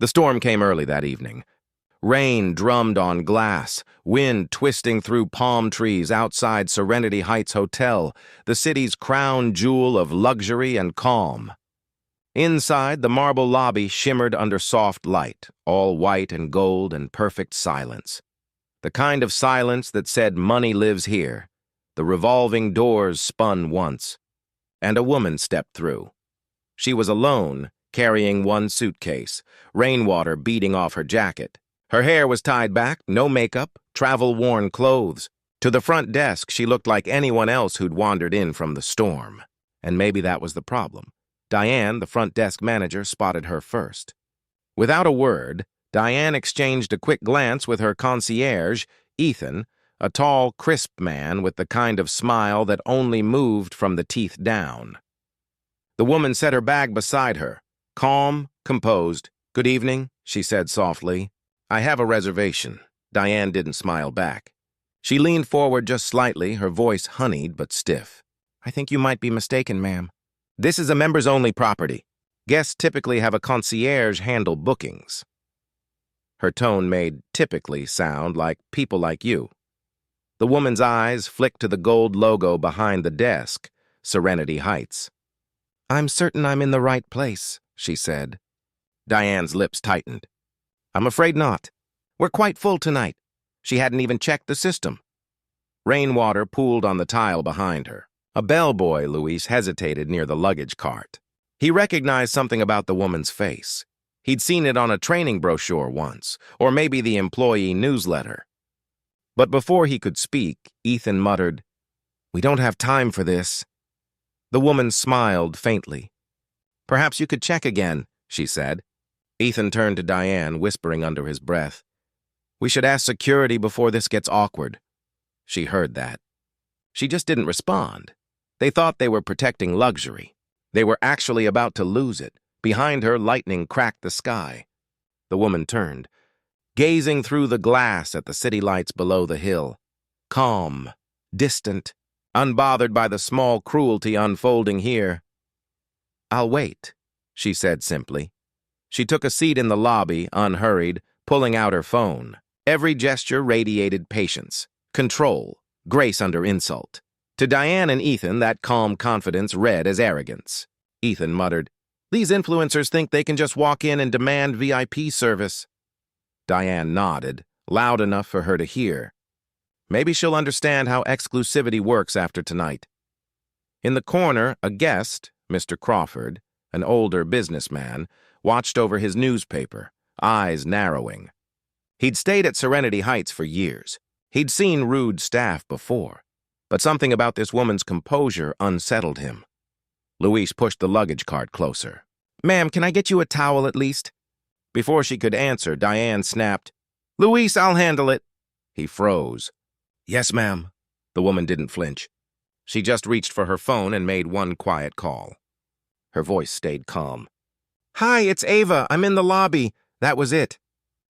The storm came early that evening. Rain drummed on glass, wind twisting through palm trees outside Serenity Heights Hotel, the city's crown jewel of luxury and calm. Inside, the marble lobby shimmered under soft light, all white and gold and perfect silence. The kind of silence that said money lives here. The revolving doors spun once, and a woman stepped through. She was alone, carrying one suitcase, rainwater beading off her jacket. Her hair was tied back, no makeup, travel-worn clothes. To the front desk, she looked like anyone else who'd wandered in from the storm. And maybe that was the problem. Diane, the front desk manager, spotted her first. Without a word, Diane exchanged a quick glance with her concierge, Ethan, a tall, crisp man with the kind of smile that only moved from the teeth down. The woman set her bag beside her, calm, composed. "Good evening," she said softly. "I have a reservation." Diane didn't smile back. She leaned forward just slightly, her voice honeyed but stiff. "I think you might be mistaken, ma'am. This is a members-only property. Guests typically have a concierge handle bookings." Her tone made typically sound like people like you. The woman's eyes flicked to the gold logo behind the desk, Serenity Heights. "I'm certain I'm in the right place," she said. Diane's lips tightened. "I'm afraid not. We're quite full tonight." She hadn't even checked the system. Rainwater pooled on the tile behind her. A bellboy, Luis, hesitated near the luggage cart. He recognized something about the woman's face. He'd seen it on a training brochure once, or maybe the employee newsletter. But before he could speak, Ethan muttered, "We don't have time for this." The woman smiled faintly. "Perhaps you could check again," she said. Ethan turned to Diane, whispering under his breath, "We should ask security before this gets awkward." She heard that. She just didn't respond. They thought they were protecting luxury. They were actually about to lose it. Behind her, lightning cracked the sky. The woman turned, gazing through the glass at the city lights below the hill. Calm, distant, unbothered by the small cruelty unfolding here. "I'll wait," she said simply. She took a seat in the lobby, unhurried, pulling out her phone. Every gesture radiated patience, control, grace under insult. To Diane and Ethan, that calm confidence read as arrogance. Ethan muttered, "These influencers think they can just walk in and demand VIP service." Diane nodded, loud enough for her to hear. Maybe she'll understand how exclusivity works after tonight. In the corner, a guest, Mr. Crawford, an older businessman, watched over his newspaper, eyes narrowing. He'd stayed at Serenity Heights for years. He'd seen rude staff before, but something about this woman's composure unsettled him. Luis pushed the luggage cart closer. "Ma'am, can I get you a towel at least?" Before she could answer, Diane snapped, "Luis, I'll handle it." He froze. "Yes, ma'am." The woman didn't flinch. She just reached for her phone and made one quiet call. Her voice stayed calm. "Hi, it's Ava. I'm in the lobby." That was it.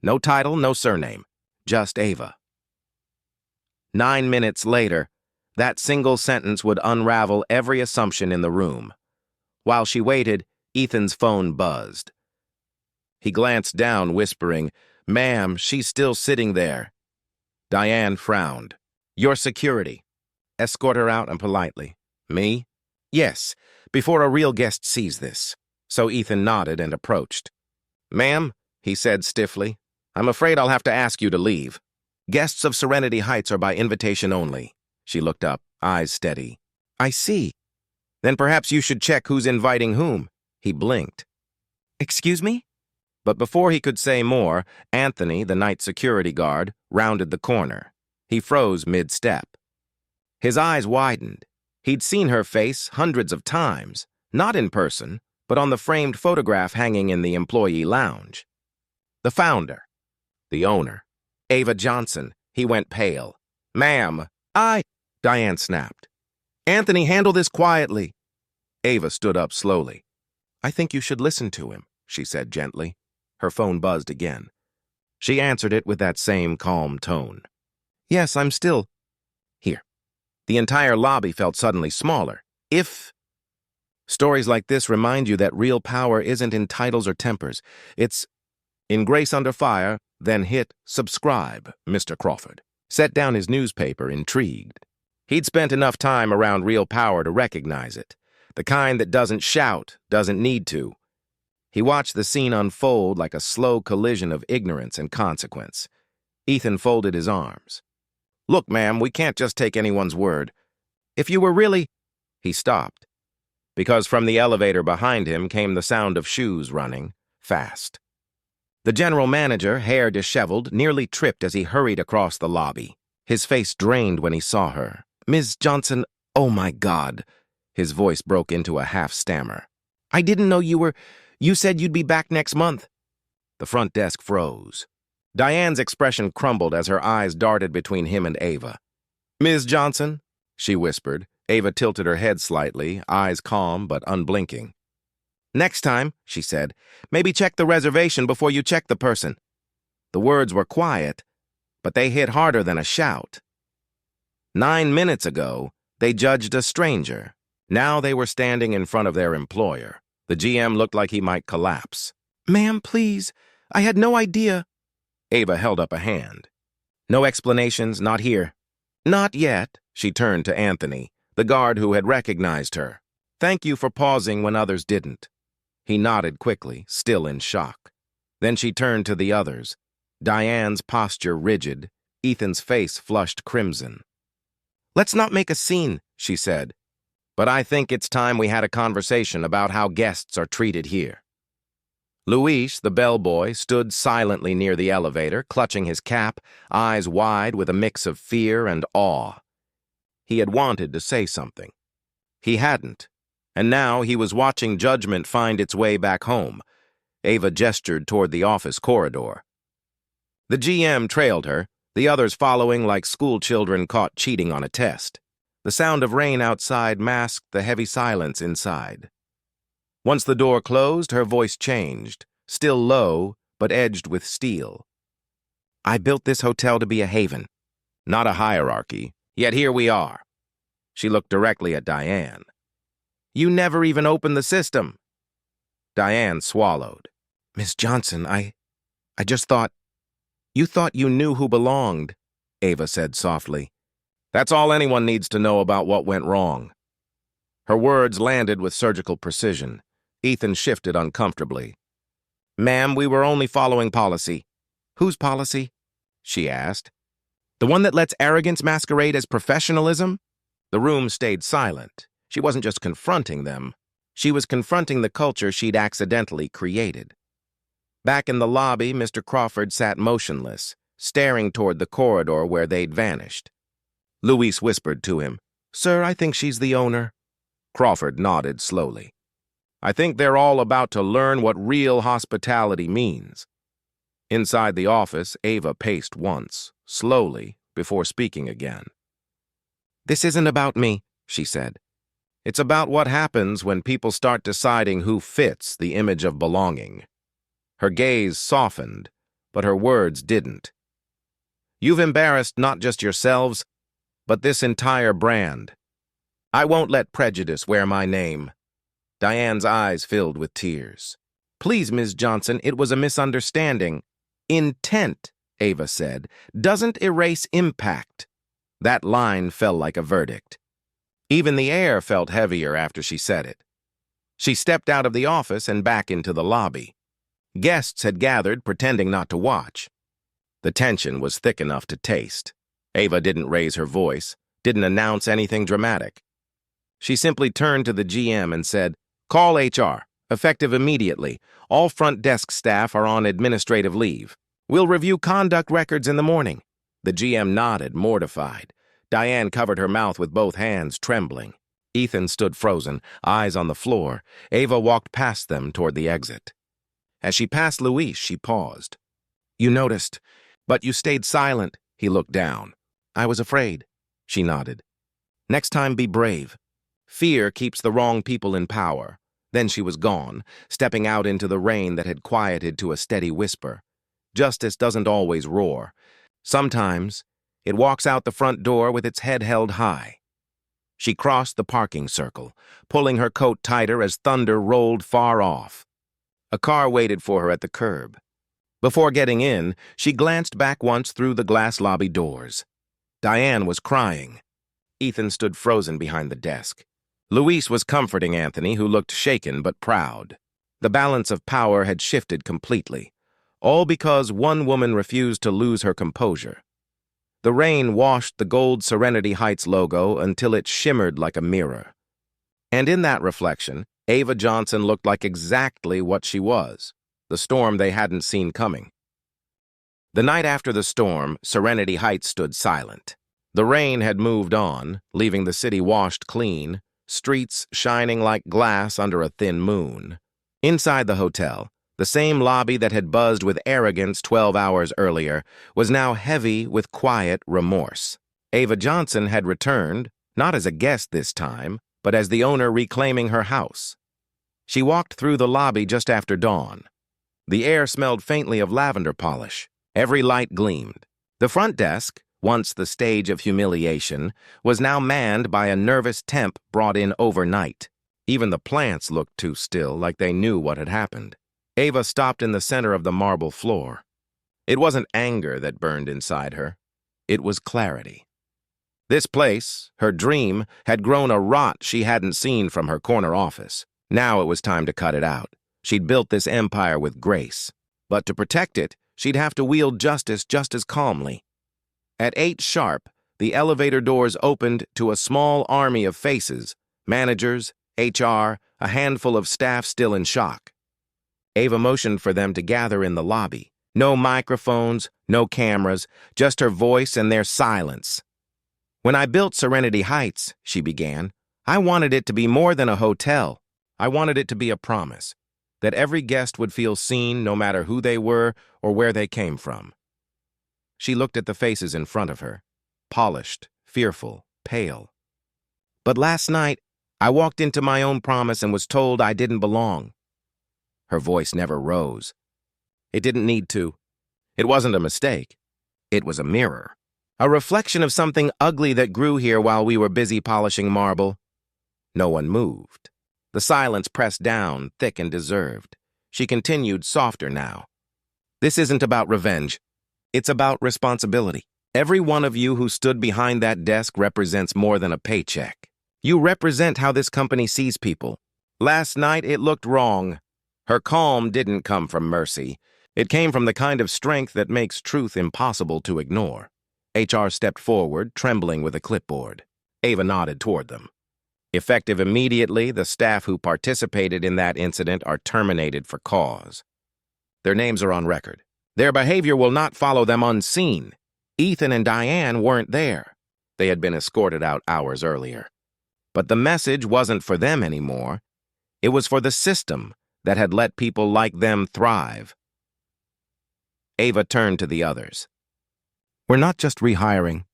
No title, no surname. Just Ava. 9 minutes later, that single sentence would unravel every assumption in the room. While she waited, Ethan's phone buzzed. He glanced down, whispering, "Ma'am, she's still sitting there." Diane frowned. "Your security." "Escort her out and politely." "Me?" "Yes, before a real guest sees this." So Ethan nodded and approached. "Ma'am," he said stiffly, "I'm afraid I'll have to ask you to leave. Guests of Serenity Heights are by invitation only." She looked up, eyes steady. "I see. Then perhaps you should check who's inviting whom." He blinked. "Excuse me?" But before he could say more, Anthony, the night security guard, rounded the corner. He froze mid-step. His eyes widened. He'd seen her face hundreds of times, not in person, but on the framed photograph hanging in the employee lounge. The founder. The owner. Ava Johnson. He went pale. "Ma'am, Diane snapped. "Anthony, handle this quietly." Ava stood up slowly. "I think you should listen to him," she said gently. Her phone buzzed again. She answered it with that same calm tone. "Yes, I'm still here." The entire lobby felt suddenly smaller. Stories like this remind you that real power isn't in titles or tempers. It's In Grace Under Fire, then hit subscribe, Mr. Crawford. Set down his newspaper, intrigued. He'd spent enough time around real power to recognize it. The kind that doesn't shout, doesn't need to. He watched the scene unfold like a slow collision of ignorance and consequence. Ethan folded his arms. Look, ma'am, we can't just take anyone's word. If you were really... He stopped, because from the elevator behind him came the sound of shoes running, fast. The general manager, hair disheveled, nearly tripped as he hurried across the lobby. His face drained when he saw her. Ms. Johnson, oh my God. His voice broke into a half-stammer. I didn't know you said you'd be back next month. The front desk froze. Diane's expression crumbled as her eyes darted between him and Ava. Ms. Johnson, she whispered. Ava tilted her head slightly, eyes calm but unblinking. Next time, she said, maybe check the reservation before you check the person. The words were quiet, but they hit harder than a shout. 9 minutes ago, they judged a stranger. Now they were standing in front of their employer. The GM looked like he might collapse. Ma'am, please, I had no idea. Ava held up a hand. No explanations, not here. Not yet, she turned to Anthony, the guard who had recognized her. Thank you for pausing when others didn't. He nodded quickly, still in shock. Then she turned to the others, Diane's posture rigid, Ethan's face flushed crimson. Let's not make a scene, she said. But I think it's time we had a conversation about how guests are treated here. Luis, the bellboy, stood silently near the elevator, clutching his cap, eyes wide with a mix of fear and awe. He had wanted to say something. He hadn't, and now he was watching judgment find its way back home. Ava gestured toward the office corridor. The GM trailed her, the others following like schoolchildren caught cheating on a test. The sound of rain outside masked the heavy silence inside. Once the door closed, her voice changed, still low, but edged with steel. I built this hotel to be a haven, not a hierarchy, yet here we are. She looked directly at Diane. You never even opened the system. Diane swallowed. Miss Johnson, I just thought... You thought you knew who belonged, Ava said softly. That's all anyone needs to know about what went wrong. Her words landed with surgical precision. Ethan shifted uncomfortably. Ma'am, we were only following policy. Whose policy? She asked. The one that lets arrogance masquerade as professionalism? The room stayed silent. She wasn't just confronting them. She was confronting the culture she'd accidentally created. Back in the lobby, Mr. Crawford sat motionless, staring toward the corridor where they'd vanished. Luis whispered to him, Sir, I think she's the owner. Crawford nodded slowly. I think they're all about to learn what real hospitality means. Inside the office, Ava paced once, slowly, before speaking again. This isn't about me, she said. It's about what happens when people start deciding who fits the image of belonging. Her gaze softened, but her words didn't. You've embarrassed not just yourselves, but this entire brand. I won't let prejudice wear my name. Diane's eyes filled with tears. Please, Ms. Johnson, it was a misunderstanding. Intent, Ava said, doesn't erase impact. That line fell like a verdict. Even the air felt heavier after she said it. She stepped out of the office and back into the lobby. Guests had gathered, pretending not to watch. The tension was thick enough to taste. Ava didn't raise her voice, didn't announce anything dramatic. She simply turned to the GM and said, Call HR, effective immediately. All front desk staff are on administrative leave. We'll review conduct records in the morning. The GM nodded, mortified. Diane covered her mouth with both hands, trembling. Ethan stood frozen, eyes on the floor. Ava walked past them toward the exit. As she passed Luis, she paused. You noticed, but you stayed silent. He looked down. I was afraid, she nodded. Next time, be brave. Fear keeps the wrong people in power. Then she was gone, stepping out into the rain that had quieted to a steady whisper. Justice doesn't always roar. Sometimes, it walks out the front door with its head held high. She crossed the parking circle, pulling her coat tighter as thunder rolled far off. A car waited for her at the curb. Before getting in, she glanced back once through the glass lobby doors. Diane was crying. Ethan stood frozen behind the desk. Luis was comforting Anthony, who looked shaken but proud. The balance of power had shifted completely, all because one woman refused to lose her composure. The rain washed the gold Serenity Heights logo until it shimmered like a mirror. And in that reflection, Ava Johnson looked like exactly what she was, the storm they hadn't seen coming. The night after the storm, Serenity Heights stood silent. The rain had moved on, leaving the city washed clean, streets shining like glass under a thin moon. Inside the hotel, the same lobby that had buzzed with arrogance 12 hours earlier was now heavy with quiet remorse. Ava Johnson had returned, not as a guest this time, but as the owner reclaiming her house. She walked through the lobby just after dawn. The air smelled faintly of lavender polish. Every light gleamed. The front desk, once the stage of humiliation, was now manned by a nervous temp brought in overnight. Even the plants looked too still, like they knew what had happened. Ava stopped in the center of the marble floor. It wasn't anger that burned inside her. It was clarity. This place, her dream, had grown a rot she hadn't seen from her corner office. Now it was time to cut it out. She'd built this empire with grace. But to protect it, she'd have to wield justice just as calmly. At 8 sharp, the elevator doors opened to a small army of faces, managers, HR, a handful of staff still in shock. Ava motioned for them to gather in the lobby. No microphones, no cameras, just her voice and their silence. "When I built Serenity Heights," she began, "I wanted it to be more than a hotel. I wanted it to be a promise, that every guest would feel seen no matter who they were or where they came from." She looked at the faces in front of her, polished, fearful, pale. "But last night, I walked into my own promise and was told I didn't belong." Her voice never rose. It didn't need to. It wasn't a mistake. It was a mirror. A reflection of something ugly that grew here while we were busy polishing marble. No one moved. The silence pressed down, thick and deserved. She continued, softer now. "This isn't about revenge. It's about responsibility. Every one of you who stood behind that desk represents more than a paycheck. You represent how this company sees people. Last night, it looked wrong." Her calm didn't come from mercy. It came from the kind of strength that makes truth impossible to ignore. HR stepped forward, trembling with a clipboard. Ava nodded toward them. "Effective immediately, the staff who participated in that incident are terminated for cause. Their names are on record. Their behavior will not follow them unseen. Ethan and Diane weren't there. They had been escorted out hours earlier. But the message wasn't for them anymore. It was for the system that had let people like them thrive." Ava turned to the others. "We're not just rehiring.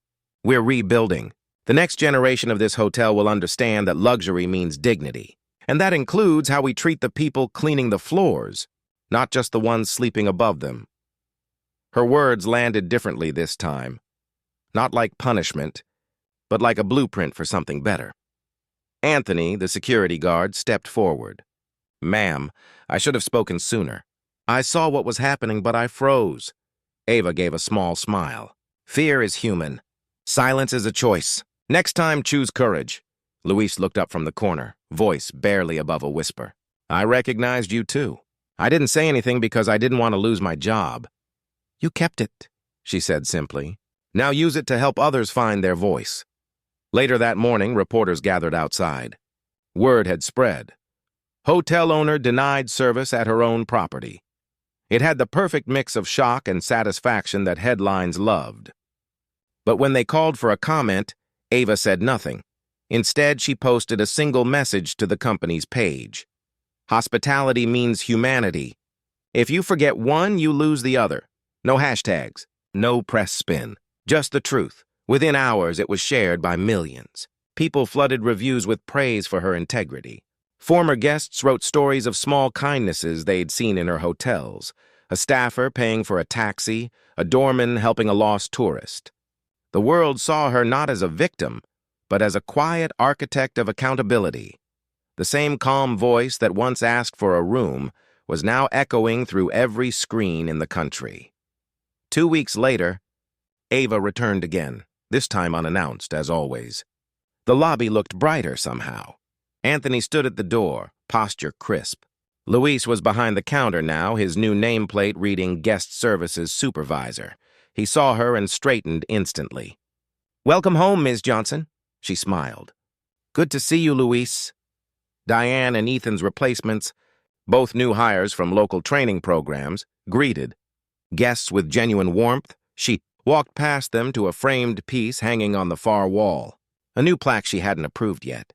We're rebuilding. The next generation of this hotel will understand that luxury means dignity. And that includes how we treat the people cleaning the floors, not just the ones sleeping above them." Her words landed differently this time. Not like punishment, but like a blueprint for something better. Anthony, the security guard, stepped forward. "Ma'am, I should have spoken sooner. I saw what was happening, but I froze." Ava gave a small smile. "Fear is human. Silence is a choice. Next time, choose courage." Luis looked up from the corner, voice barely above a whisper. "I recognized you too. I didn't say anything because I didn't want to lose my job." "You kept it," she said simply. "Now use it to help others find their voice." Later that morning, reporters gathered outside. Word had spread. Hotel owner denied service at her own property. It had the perfect mix of shock and satisfaction that headlines loved. But when they called for a comment, Ava said nothing. Instead, she posted a single message to the company's page. "Hospitality means humanity. If you forget one, you lose the other. No hashtags, no press spin, just the truth." Within hours, it was shared by millions. People flooded reviews with praise for her integrity. Former guests wrote stories of small kindnesses they'd seen in her hotels. A staffer paying for a taxi, a doorman helping a lost tourist. The world saw her not as a victim, but as a quiet architect of accountability. The same calm voice that once asked for a room was now echoing through every screen in the country. 2 weeks later, Ava returned again, this time unannounced, as always. The lobby looked brighter somehow. Anthony stood at the door, posture crisp. Luis was behind the counter now, his new nameplate reading Guest Services Supervisor. He saw her and straightened instantly. "Welcome home, Ms. Johnson," she smiled. "Good to see you, Luis." Diane and Ethan's replacements, both new hires from local training programs, greeted. Guests with genuine warmth, she walked past them to a framed piece hanging on the far wall, a new plaque she hadn't approved yet.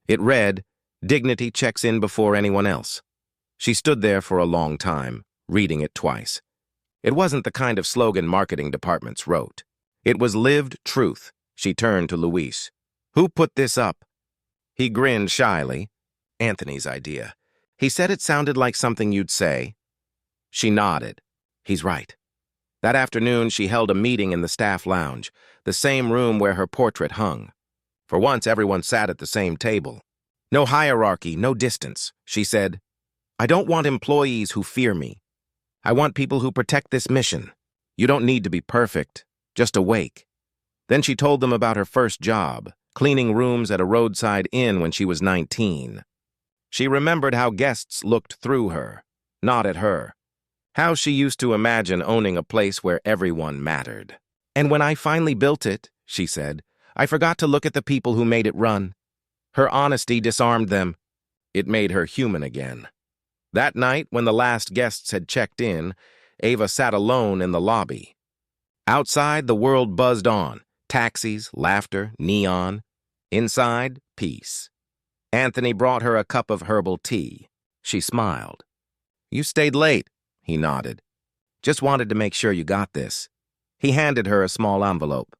It read, "Dignity checks in before anyone else." She stood there for a long time, reading it twice. It wasn't the kind of slogan marketing departments wrote. It was lived truth. She turned to Luis. "Who put this up?" He grinned shyly. "Anthony's idea. He said it sounded like something you'd say." She nodded. He's right. That afternoon, she held a meeting in the staff lounge, the same room where her portrait hung. For once, everyone sat at the same table. "No hierarchy, no distance," she said. "I don't want employees who fear me. I want people who protect this mission. You don't need to be perfect, just awake." Then she told them about her first job, cleaning rooms at a roadside inn when she was 19. She remembered how guests looked through her, not at her. How she used to imagine owning a place where everyone mattered. "And when I finally built it," she said, "I forgot to look at the people who made it run." Her honesty disarmed them. It made her human again. That night, when the last guests had checked in, Ava sat alone in the lobby. Outside, the world buzzed on. Taxis, laughter, neon. Inside, peace. Anthony brought her a cup of herbal tea. She smiled. "You stayed late," he nodded. "Just wanted to make sure you got this." He handed her a small envelope.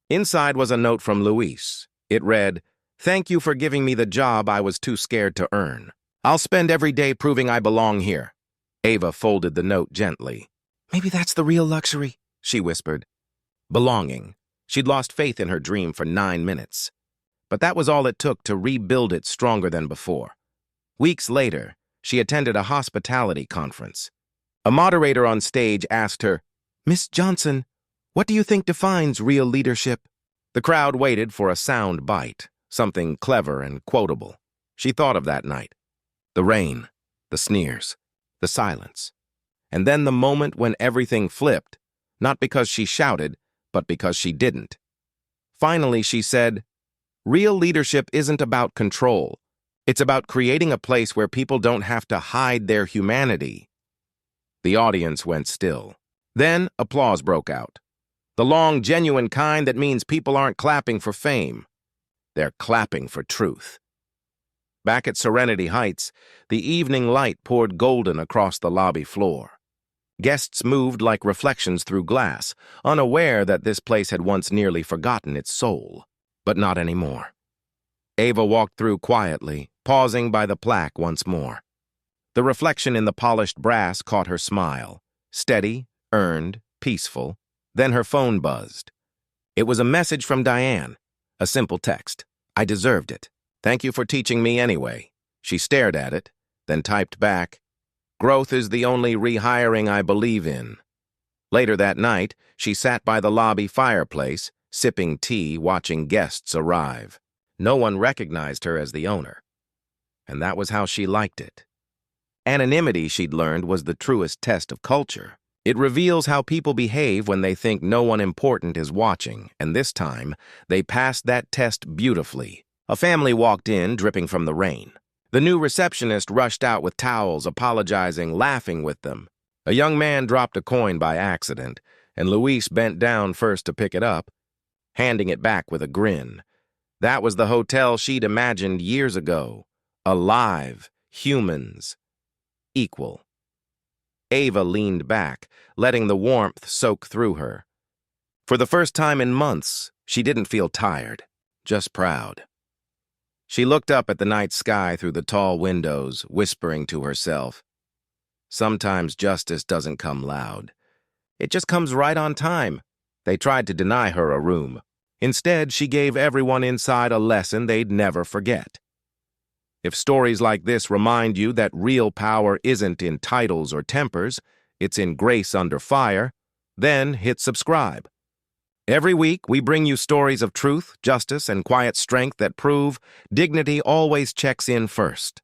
Inside was a note from Luis. It read, "Thank you for giving me the job I was too scared to earn. I'll spend every day proving I belong here." Ava folded the note gently. "Maybe that's the real luxury," she whispered. Belonging. She'd lost faith in her dream for 9 minutes. But that was all it took to rebuild it stronger than before. Weeks later, she attended a hospitality conference. A moderator on stage asked her, "Miss Johnson, what do you think defines real leadership?" The crowd waited for a sound bite, something clever and quotable. She thought of that night. The rain, the sneers, the silence. And then the moment when everything flipped, not because she shouted, but because she didn't. Finally, she said, "Real leadership isn't about control. It's about creating a place where people don't have to hide their humanity." The audience went still. Then applause broke out. The long, genuine kind that means people aren't clapping for fame. They're clapping for truth. Back at Serenity Heights, the evening light poured golden across the lobby floor. Guests moved like reflections through glass, unaware that this place had once nearly forgotten its soul. But not anymore. Ava walked through quietly, pausing by the plaque once more. The reflection in the polished brass caught her smile. Steady, earned, peaceful. Then her phone buzzed. It was a message from Diane. A simple text. "I deserved it. Thank you for teaching me anyway." She stared at it, then typed back, "Growth is the only rehiring I believe in." Later that night, she sat by the lobby fireplace, sipping tea, watching guests arrive. No one recognized her as the owner. And that was how she liked it. Anonymity, she'd learned, was the truest test of culture. It reveals how people behave when they think no one important is watching, and this time, they passed that test beautifully. A family walked in, dripping from the rain. The new receptionist rushed out with towels, apologizing, laughing with them. A young man dropped a coin by accident, and Luis bent down first to pick it up, handing it back with a grin. That was the hotel she'd imagined years ago. Alive, humans, equal. Ava leaned back, letting the warmth soak through her. For the first time in months, she didn't feel tired, just proud. She looked up at the night sky through the tall windows, whispering to herself, "Sometimes justice doesn't come loud. It just comes right on time." They tried to deny her a room. Instead, she gave everyone inside a lesson they'd never forget. If stories like this remind you that real power isn't in titles or tempers, it's in grace under fire, then hit subscribe. Every week, we bring you stories of truth, justice, and quiet strength that prove dignity always checks in first.